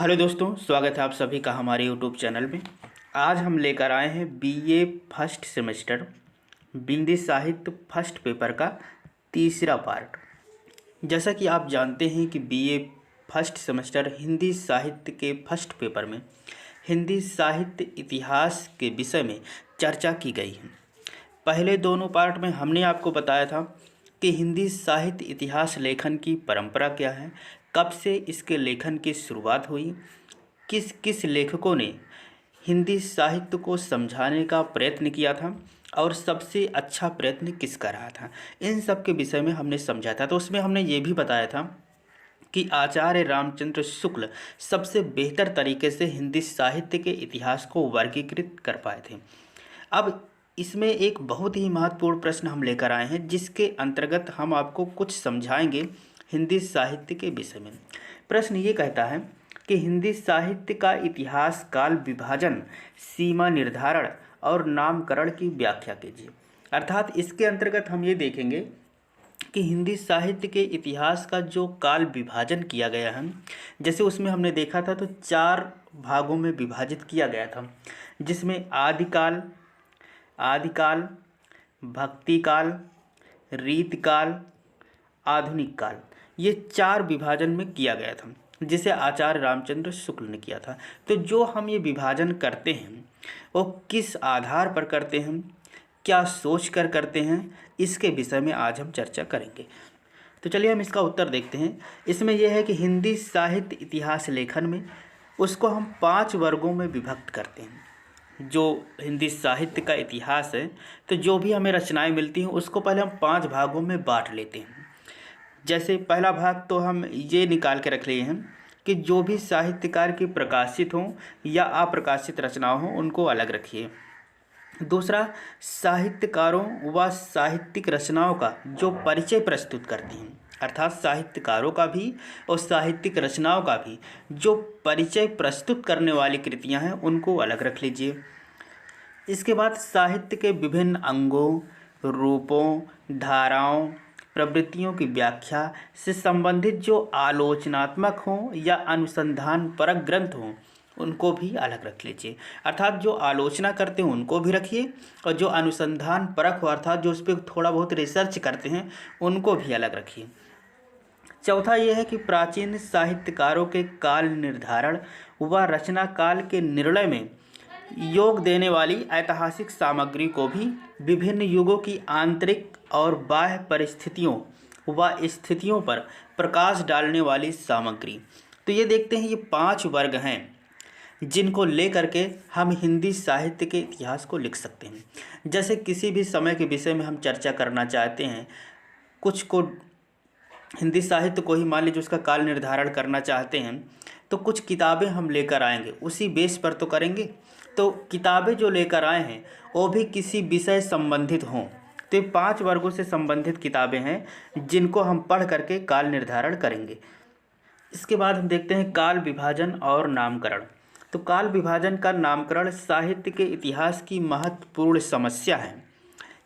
Hello दोस्तों, स्वागत है आप सभी का हमारे यूट्यूब चैनल में। आज हम लेकर आए हैं बीए फर्स्ट सेमेस्टर हिंदी साहित्य फर्स्ट पेपर का तीसरा पार्ट। जैसा कि आप जानते हैं कि बीए फर्स्ट सेमेस्टर हिंदी साहित्य के फर्स्ट पेपर में हिंदी साहित्य इतिहास के विषय में चर्चा की गई है। पहले दोनों पार्ट में हमने आपको बताया था कि हिंदी साहित्य इतिहास लेखन की परंपरा क्या है, कब से इसके लेखन की शुरुआत हुई, किस किस लेखकों ने हिंदी साहित्य को समझाने का प्रयत्न किया था और सबसे अच्छा प्रयत्न किसका रहा था। इन सब के विषय में हमने समझा था। तो उसमें हमने ये भी बताया था कि आचार्य रामचंद्र शुक्ल सबसे बेहतर तरीके से हिंदी साहित्य के इतिहास को वर्गीकृत कर पाए थे। अब इसमें एक बहुत ही महत्वपूर्ण प्रश्न हम लेकर आए हैं, जिसके अंतर्गत हम आपको कुछ समझाएंगे हिंदी साहित्य के विषय में। प्रश्न ये कहता है कि हिंदी साहित्य का इतिहास, काल विभाजन, सीमा निर्धारण और नामकरण की व्याख्या कीजिए। अर्थात इसके अंतर्गत हम ये देखेंगे कि हिंदी साहित्य के इतिहास का जो काल विभाजन किया गया है, जैसे उसमें हमने देखा था तो 4 भागों में विभाजित किया गया था, जिसमें आदिकाल, भक्तिकाल, रीतिकाल, आधुनिक काल, ये 4 विभाजन में किया गया था, जिसे आचार्य रामचंद्र शुक्ल ने किया था। तो जो हम ये विभाजन करते हैं वो किस आधार पर करते हैं, क्या सोच कर करते हैं, इसके विषय में आज हम चर्चा करेंगे। तो चलिए हम इसका उत्तर देखते हैं। इसमें यह है कि हिंदी साहित्य इतिहास लेखन में उसको हम 5 वर्गों में विभक्त करते हैं। जो हिंदी साहित्य का इतिहास है, तो जो भी हमें रचनाएं मिलती हैं उसको पहले हम 5 भागों में बांट लेते हैं। जैसे पहला भाग तो हम ये निकाल के रख लिए हैं कि जो भी साहित्यकार की प्रकाशित हों या अप्रकाशित रचनाओं हों उनको अलग रखिए। दूसरा, साहित्यकारों व साहित्यिक रचनाओं का जो परिचय प्रस्तुत करती हैं, अर्थात साहित्यकारों का भी और साहित्यिक रचनाओं का भी जो परिचय प्रस्तुत करने वाली कृतियां हैं उनको अलग रख लीजिए। इसके बाद साहित्य के विभिन्न अंगों, रूपों, धाराओं, प्रवृत्तियों की व्याख्या से संबंधित जो आलोचनात्मक हों या अनुसंधान परक ग्रंथ हों उनको भी अलग रख लीजिए। अर्थात जो आलोचना करते हैं उनको भी रखिए और जो अनुसंधान परक हो, अर्थात जो उस पर थोड़ा बहुत रिसर्च करते हैं, उनको भी अलग रखिए। चौथा यह है कि प्राचीन साहित्यकारों के काल निर्धारण व रचना काल के निर्णय में योग देने वाली ऐतिहासिक सामग्री को भी विभिन्न युगों की आंतरिक और बाह्य परिस्थितियों व स्थितियों पर प्रकाश डालने वाली सामग्री। तो ये देखते हैं, ये 5 वर्ग हैं जिनको लेकर के हम हिंदी साहित्य के इतिहास को लिख सकते हैं। जैसे किसी भी समय के विषय में हम चर्चा करना चाहते हैं, कुछ को हिंदी साहित्य को ही मान लीजिए उसका काल निर्धारण करना चाहते हैं, तो कुछ किताबें हम लेकर आएंगे, उसी बेस पर तो करेंगे। तो किताबें जो लेकर आए हैं वो भी किसी विषय संबंधित हों। तो ये 5 वर्गों से संबंधित किताबें हैं जिनको हम पढ़ करके काल निर्धारण करेंगे। इसके बाद हम देखते हैं काल विभाजन और नामकरण। तो काल विभाजन का नामकरण साहित्य के इतिहास की महत्वपूर्ण समस्या है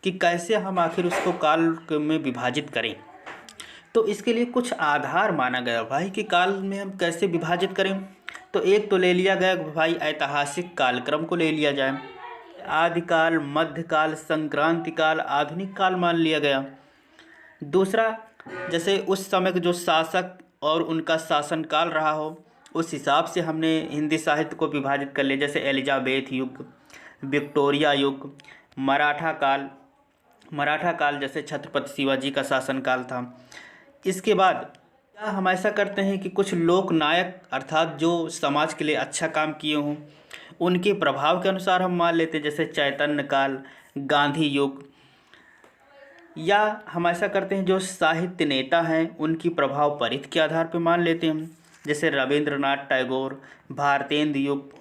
कि कैसे हम आखिर उसको काल में विभाजित करें। तो इसके लिए कुछ आधार माना गया भाई कि काल में हम कैसे विभाजित करें। तो एक तो ले लिया गया भाई ऐतिहासिक कालक्रम को ले लिया जाए, आदिकाल, मध्यकाल, संक्रांति काल, आधुनिक काल मान लिया गया। दूसरा, जैसे उस समय के जो शासक और उनका शासनकाल रहा हो उस हिसाब से हमने हिंदी साहित्य को विभाजित कर लिया। जैसे एलिजाबेथ युग, विक्टोरिया युग, मराठा काल जैसे छत्रपति शिवाजी का शासनकाल था। इसके बाद क्या हम ऐसा करते हैं कि कुछ लोक नायक अर्थात जो समाज के लिए अच्छा काम किए हों उनके प्रभाव के अनुसार हम मान लेते हैं, जैसे चैतन्य काल, गांधी युग। या हम ऐसा करते हैं जो साहित्य नेता हैं उनकी प्रभाव परित के आधार पर मान लेते हैं हम, जैसे रविंद्रनाथ टैगोर, भारतेंदु युग।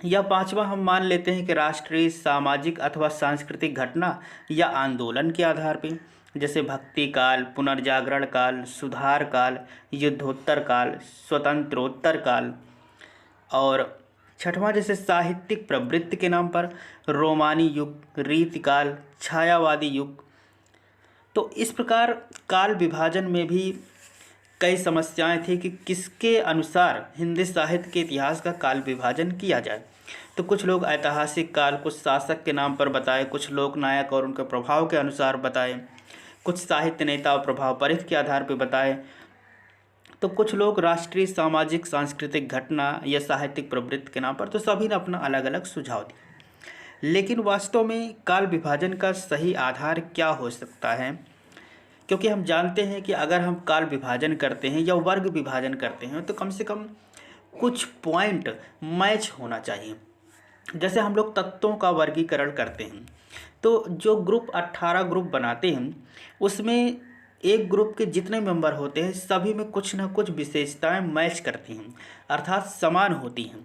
या 5वां हम मान लेते हैं कि राष्ट्रीय, सामाजिक अथवा सांस्कृतिक घटना या आंदोलन के आधार पर, जैसे भक्ति काल, पुनर्जागरण काल, सुधार काल, युद्धोत्तर काल, स्वतंत्रोत्तर काल। और 6वां जैसे साहित्यिक प्रवृत्ति के नाम पर रोमानी युग, रीतिकाल, छायावादी युग। तो इस प्रकार काल विभाजन में भी कई समस्याएं थी कि किसके अनुसार हिंदी साहित्य के इतिहास का काल विभाजन किया जाए। तो कुछ लोग ऐतिहासिक काल, कुछ शासक के नाम पर बताए, कुछ लोक नायक और उनके प्रभाव के अनुसार बताए, कुछ साहित्य नेता और प्रभाव परिधि के आधार पर बताए, तो कुछ लोग राष्ट्रीय, सामाजिक, सांस्कृतिक घटना या साहित्यिक प्रवृत्ति के नाम पर। तो सभी ने अपना अलग अलग सुझाव दिया। लेकिन वास्तव में काल विभाजन का सही आधार क्या हो सकता है? क्योंकि हम जानते हैं कि अगर हम काल विभाजन करते हैं या वर्ग विभाजन करते हैं तो कम से कम कुछ पॉइंट मैच होना चाहिए। जैसे हम लोग तत्वों का वर्गीकरण करते हैं तो जो ग्रुप 18 ग्रुप बनाते हैं उसमें एक ग्रुप के जितने मेंबर होते हैं सभी में कुछ ना कुछ विशेषताएं मैच करती हैं, अर्थात समान होती हैं।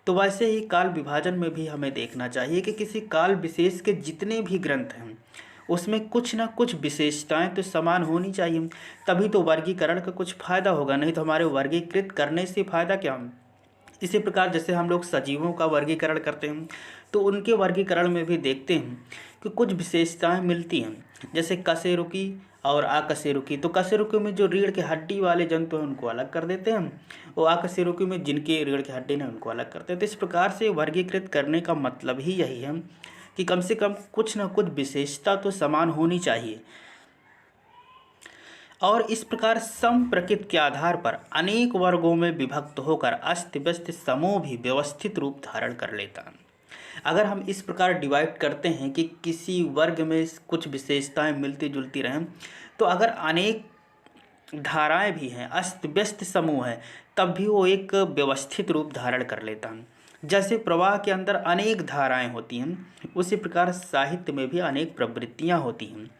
तो वैसे ही काल विभाजन में भी हमें देखना चाहिए कि किसी काल विशेष के जितने भी ग्रंथ हैं उसमें कुछ ना कुछ विशेषताएं तो समान होनी चाहिए, तभी तो वर्गीकरण का कुछ फ़ायदा होगा, नहीं तो हमारे वर्गीकृत करने से फ़ायदा क्या। इसी प्रकार जैसे हम लोग सजीवों का वर्गीकरण करते हैं तो उनके वर्गीकरण में भी देखते हैं कि कुछ विशेषताएं मिलती हैं, जैसे कशेरुकी और आकशेरुकी। तो कशेरुकी में जो रीढ़ की हड्डी वाले जंतु हैं उनको अलग कर देते हैं, और आकशेरुकी में जिनके रीढ़ की हड्डी नहीं उनको अलग करते हैं। तो इस प्रकार से वर्गीकृत करने का मतलब ही यही है कि कम से कम कुछ न कुछ विशेषता तो समान होनी चाहिए। और इस प्रकार सम प्रकृति के आधार पर अनेक वर्गों में विभक्त होकर अस्त व्यस्त समूह भी व्यवस्थित रूप धारण कर लेता है। अगर हम इस प्रकार डिवाइड करते हैं कि किसी वर्ग में कुछ विशेषताएं मिलती जुलती रहें, तो अगर अनेक धाराएं भी हैं, अस्त व्यस्त समूह है, तब भी वो एक व्यवस्थित रूप धारण कर लेता है। जैसे प्रवाह के अंदर अनेक धाराएं होती हैं, उसी प्रकार साहित्य में भी अनेक प्रवृत्तियां होती हैं।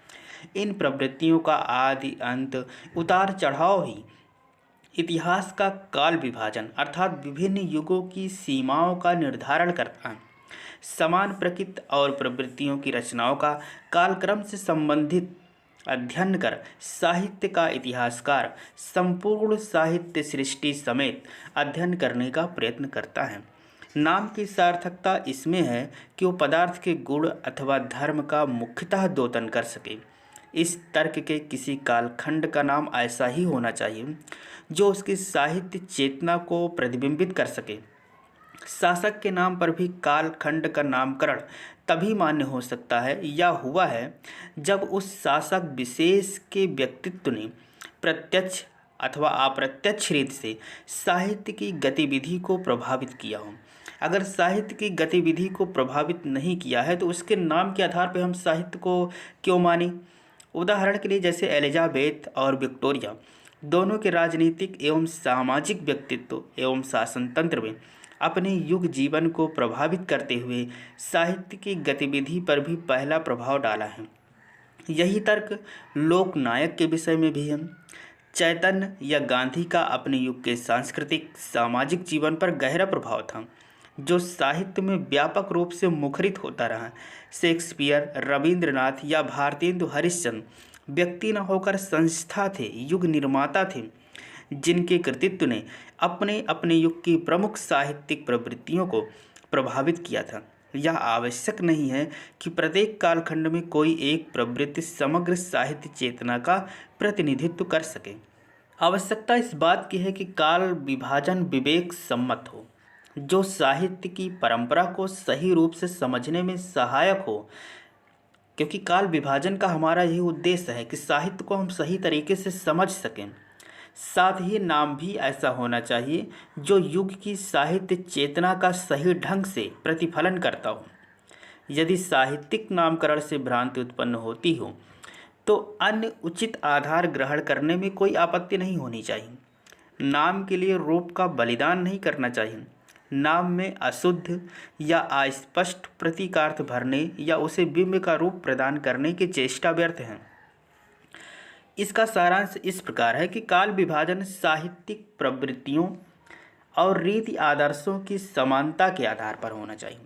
इन प्रवृत्तियों का आदि अंत, उतार चढ़ाव ही इतिहास का काल विभाजन अर्थात विभिन्न युगों की सीमाओं का निर्धारण करता है। समान प्रकृति और प्रवृत्तियों की रचनाओं का कालक्रम से संबंधित अध्ययन कर साहित्य का इतिहासकार संपूर्ण साहित्य सृष्टि समेत अध्ययन करने का प्रयत्न करता है। नाम की सार्थकता इसमें है कि वो पदार्थ के गुण अथवा धर्म का मुख्यतः द्योतन कर सके। इस तर्क के किसी कालखंड का नाम ऐसा ही होना चाहिए जो उसकी साहित्य चेतना को प्रतिबिंबित कर सके। शासक के नाम पर भी कालखंड का नामकरण तभी मान्य हो सकता है या हुआ है जब उस शासक विशेष के व्यक्तित्व ने प्रत्यक्ष अथवा अप्रत्यक्ष रीत से साहित्य की गतिविधि को प्रभावित किया हो। अगर साहित्य की गतिविधि को प्रभावित नहीं किया है तो उसके नाम के आधार पर हम साहित्य को क्यों माने। उदाहरण के लिए जैसे एलिजाबेथ और विक्टोरिया दोनों के राजनीतिक एवं सामाजिक व्यक्तित्व एवं शासन तंत्र में अपने युग जीवन को प्रभावित करते हुए साहित्य की गतिविधि पर भी पहला प्रभाव डाला है। यही तर्क लोकनायक के विषय में भी है। चैतन्य या गांधी का अपने युग के सांस्कृतिक सामाजिक जीवन पर गहरा प्रभाव था जो साहित्य में व्यापक रूप से मुखरित होता रहा। शेक्सपियर, रविंद्रनाथ या भारतेंदु हरिश्चंद्र व्यक्ति न होकर संस्था थे, युग निर्माता थे, जिनके कृतित्व ने अपने अपने युग की प्रमुख साहित्यिक प्रवृत्तियों को प्रभावित किया था। यह आवश्यक नहीं है कि प्रत्येक कालखंड में कोई एक प्रवृत्ति समग्र साहित्य चेतना का प्रतिनिधित्व कर सके। आवश्यकता इस बात की है कि काल विभाजन विवेक सम्मत हो, जो साहित्य की परंपरा को सही रूप से समझने में सहायक हो। क्योंकि काल विभाजन का हमारा यही उद्देश्य है कि साहित्य को हम सही तरीके से समझ सकें। साथ ही नाम भी ऐसा होना चाहिए जो युग की साहित्य चेतना का सही ढंग से प्रतिफलन करता हो। यदि साहित्यिक नामकरण से भ्रांति उत्पन्न होती हो तो अन्य उचित आधार ग्रहण करने में कोई आपत्ति नहीं होनी चाहिए। नाम के लिए रूप का बलिदान नहीं करना चाहिए। नाम में अशुद्ध या अस्पष्ट प्रतीकार्थ भरने या उसे बिंब का रूप प्रदान करने की चेष्टा व्यर्थ है। इसका सारांश इस प्रकार है कि काल विभाजन साहित्यिक प्रवृत्तियों और रीति आदर्शों की समानता के आधार पर होना चाहिए।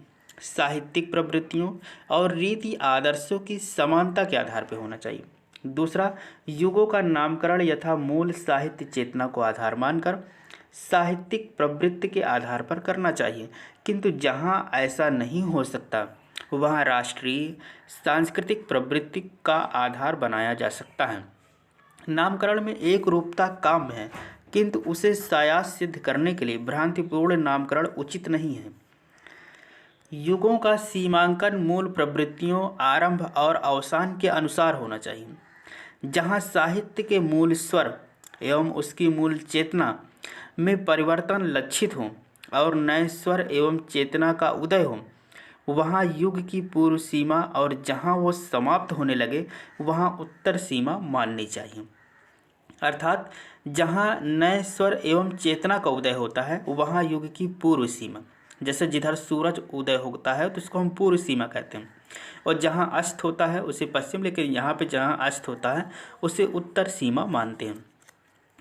साहित्यिक प्रवृत्तियों और रीति आदर्शों की समानता के आधार पर होना चाहिए। दूसरा, युगों का नामकरण यथा मूल साहित्य चेतना को आधार मानकर साहित्यिक प्रवृत्ति के आधार पर करना चाहिए, किंतु जहाँ ऐसा नहीं हो सकता वहाँ राष्ट्रीय सांस्कृतिक प्रवृत्ति का आधार बनाया जा सकता है। नामकरण में एक रूपता काम्य है, किंतु उसे सायास सिद्ध करने के लिए भ्रांतिपूर्ण नामकरण उचित नहीं है। युगों का सीमांकन मूल प्रवृत्तियों, आरंभ और अवसान के अनुसार होना चाहिए। जहाँ साहित्य के मूल स्वर एवं उसकी मूल चेतना में परिवर्तन लक्षित हो और नए स्वर एवं चेतना का उदय हो, वहाँ युग की पूर्व सीमा, और जहाँ वो समाप्त होने लगे वहाँ उत्तर सीमा माननी चाहिए। अर्थात जहाँ नए स्वर एवं चेतना का उदय होता है वहाँ युग की पूर्व सीमा, जैसे जिधर सूरज उदय होता है तो उसको हम पूर्व सीमा कहते हैं, और जहाँ अस्त होता है उसे पश्चिम, लेकिन यहाँ पे जहाँ अस्त होता है उसे उत्तर सीमा मानते हैं।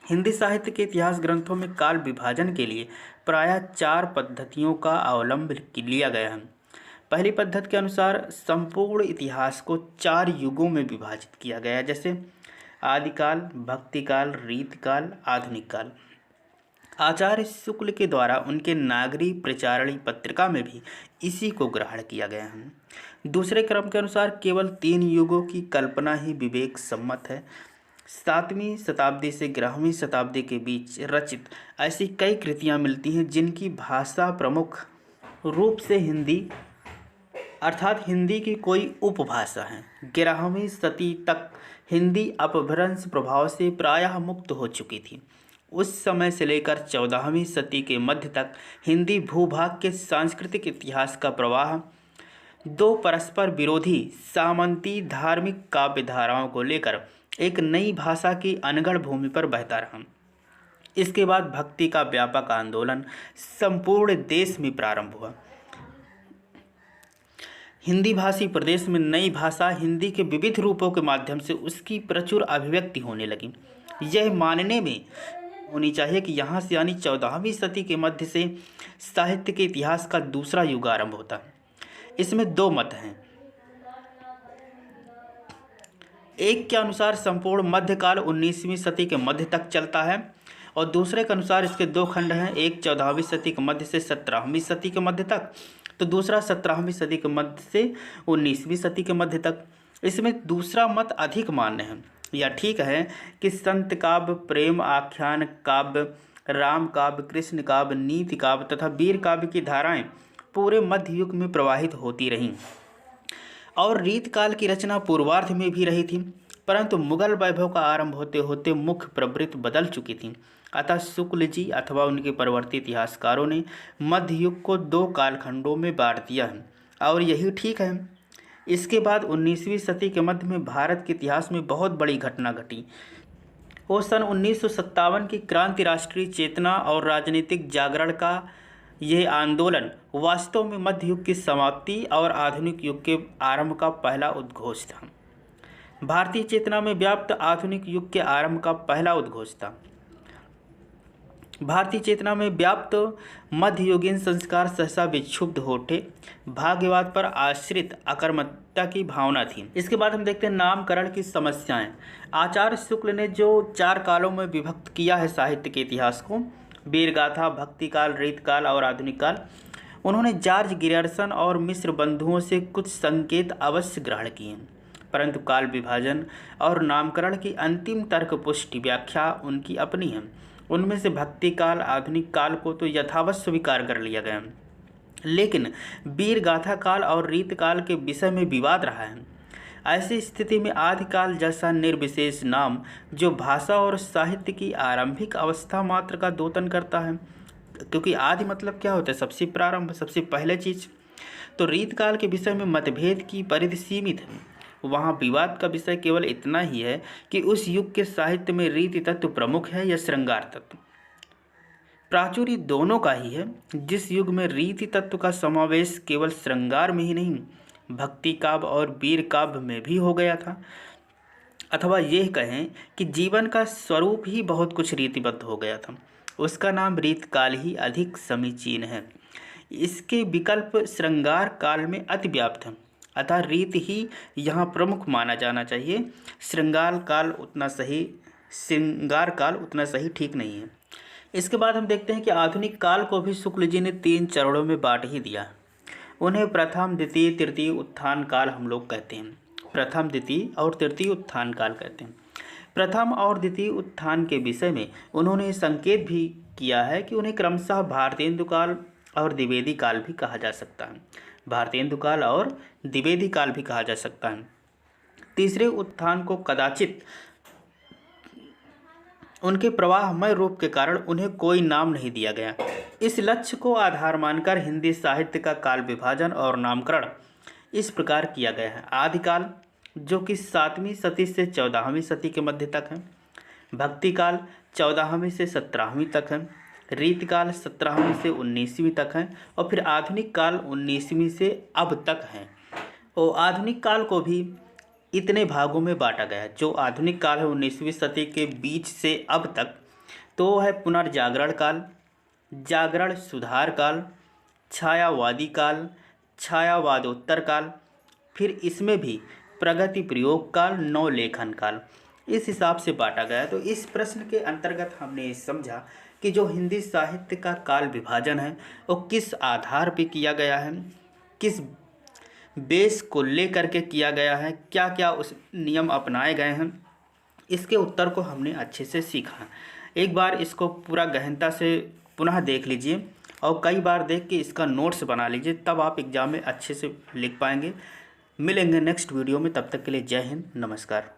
हिंदी साहित्य के इतिहास ग्रंथों में काल विभाजन के लिए प्रायः 4 पद्धतियों का अवलंब लिया गया है। पहली पद्धति के अनुसार संपूर्ण इतिहास को 4 युगों में विभाजित किया गया है, जैसे आदिकाल, भक्तिकाल, रीतकाल, आधुनिक काल। आचार्य शुक्ल के द्वारा उनके नागरी प्रचारणी पत्रिका में भी इसी को ग्रहण किया गया है। दूसरे क्रम के अनुसार केवल 3 युगों की कल्पना ही विवेक सम्मत है। 7वीं शताब्दी से 11वीं शताब्दी के बीच रचित ऐसी कई कृतियां मिलती हैं जिनकी भाषा प्रमुख रूप से हिंदी अर्थात हिंदी की कोई उपभाषा है। 11वीं सदी तक हिंदी अपभ्रंश प्रभाव से प्रायः मुक्त हो चुकी थी। उस समय से लेकर 14वीं सदी के मध्य तक हिंदी भूभाग के सांस्कृतिक इतिहास का प्रवाह 2 परस्पर विरोधी सामंती धार्मिक काव्य धाराओं को लेकर एक नई भाषा की अनगढ़ भूमि पर बहता रहा। इसके बाद भक्ति का व्यापक आंदोलन संपूर्ण देश में प्रारंभ हुआ। हिंदी भाषी प्रदेश में नई भाषा हिंदी के विविध रूपों के माध्यम से उसकी प्रचुर अभिव्यक्ति होने लगी। यह मानने में होनी चाहिए कि यहाँ से यानी 14वीं सदी के मध्य से साहित्य के इतिहास का दूसरा युग आरंभ होता है। इसमें 2 मत हैं। एक के अनुसार संपूर्ण मध्यकाल 19वीं सदी के मध्य तक चलता है, और दूसरे के अनुसार इसके 2 खंड हैं, एक 14वीं सदी के मध्य से 17वीं सदी के मध्य तक, तो दूसरा 17वीं सदी के मध्य से 19वीं सदी के मध्य तक। इसमें दूसरा मत अधिक मान्य है या ठीक है कि संत काव्य, प्रेम आख्यान काव्य, राम काव्य, कृष्ण काव्य, नीति काव्य तथा वीर काव्य की धाराएं पूरे मध्य युग में प्रवाहित होती रहीं, और रीतकाल की रचना पूर्वार्ध में भी रही थी, परंतु मुगल वैभव का आरंभ होते होते मुख्य प्रवृत्ति बदल चुकी थी। अतः शुक्ल जी अथवा उनके परवर्ती इतिहासकारों ने मध्य युग को 2 कालखंडों में बांट दिया है, और यही ठीक है। इसके बाद 19वीं सदी के मध्य में भारत के इतिहास में बहुत बड़ी घटना घटी। वो सन 1957 की क्रांति राष्ट्रीय चेतना और राजनीतिक जागरण का यह आंदोलन वास्तव में मध्य युग की समाप्ति और आधुनिक युग के आरंभ का पहला उद्घोष था। भारतीय चेतना में व्याप्त आधुनिक युग के आरंभ का पहला उद्घोष था। भारतीय चेतना में व्याप्त मध्ययुगीन संस्कार सहसा विक्षुब्ध हो उठे। भाग्यवाद पर आश्रित अकर्मकता की भावना थी। इसके बाद हम देखते हैं नामकरण की समस्याएं। आचार्य शुक्ल ने जो 4 कालों में विभक्त किया है साहित्य के इतिहास को, वीरगाथा, भक्तिकाल, रीतकाल और आधुनिक काल, उन्होंने जॉर्ज गियर्सन और मिस्र बंधुओं से कुछ संकेत अवश्य ग्रहण किए, परंतु काल विभाजन और नामकरण की अंतिम तर्क पुष्टि व्याख्या उनकी अपनी है। उनमें से भक्ति काल, आधुनिक काल को तो यथावत स्वीकार कर लिया गया, लेकिन वीर गाथा काल और रीत काल के विषय में विवाद रहा है। ऐसी स्थिति में आदिकाल जैसा निर्विशेष नाम जो भाषा और साहित्य की आरंभिक अवस्था मात्र का द्योतन करता है, क्योंकि आदि मतलब क्या होता है? सबसे प्रारंभ, सबसे पहले चीज। तो रीतकाल के विषय में मतभेद की परिधि सीमित है। वहाँ विवाद का विषय केवल इतना ही है कि उस युग के साहित्य में रीति तत्व प्रमुख है या श्रृंगार तत्व। प्राचुर्य दोनों का ही है। जिस युग में रीति तत्व का समावेश केवल श्रृंगार में ही नहीं, भक्ति काव्य और वीर काव्य में भी हो गया था, अथवा यह कहें कि जीवन का स्वरूप ही बहुत कुछ रीतिबद्ध हो गया था, उसका नाम रीतकाल ही अधिक समीचीन है। इसके विकल्प श्रृंगार काल में अति व्याप्त है, अतः रीत ही यहाँ प्रमुख माना जाना चाहिए। श्रृंगार काल उतना सही ठीक नहीं है। इसके बाद हम देखते हैं कि आधुनिक काल को भी शुक्ल जी ने 3 चरणों में बांट ही दिया। उन्हें प्रथम, द्वितीय, तृतीय उत्थान काल हम लोग कहते हैं। प्रथम, द्वितीय और तृतीय उत्थान काल कहते हैं। प्रथम और द्वितीय उत्थान के विषय में उन्होंने संकेत भी किया है कि उन्हें क्रमशः भारतेंदु काल और द्विवेदी काल भी कहा जा सकता है। भारतेंदु काल और द्विवेदी काल भी कहा जा सकता है। तीसरे उत्थान को कदाचित उनके प्रवाहमय रूप के कारण उन्हें कोई नाम नहीं दिया गया। इस लक्ष्य को आधार मानकर हिंदी साहित्य का काल विभाजन और नामकरण इस प्रकार किया गया है। आदिकाल, जो कि 7वीं सदी से 14वीं सदी के मध्य तक है। भक्तिकाल 14वीं से 17वीं तक है। रीतकाल 17वीं से 19वीं तक है। और फिर आधुनिक काल 19वीं से अब तक है। और आधुनिक काल को भी इतने भागों में बांटा गया है। जो आधुनिक काल है 19वीं सदी के बीच से अब तक, तो वो है पुनर्जागरण काल, जागरण सुधार काल, छायावादी काल, छायावादोत्तर काल, फिर इसमें भी प्रगति प्रयोग काल, नवलेखन काल, इस हिसाब से बांटा गया है। तो इस प्रश्न के अंतर्गत हमने समझा कि जो हिंदी साहित्य का काल विभाजन है वो किस आधार पे किया गया है, किस बेस को लेकर के किया गया है, क्या क्या उस नियम अपनाए गए हैं, इसके उत्तर को हमने अच्छे से सीखा। एक बार इसको पूरा गहनता से पुनः देख लीजिए और कई बार देख के इसका नोट्स बना लीजिए, तब आप एग्ज़ाम में अच्छे से लिख पाएंगे। मिलेंगे नेक्स्ट वीडियो में, तब तक के लिए जय हिंद, नमस्कार।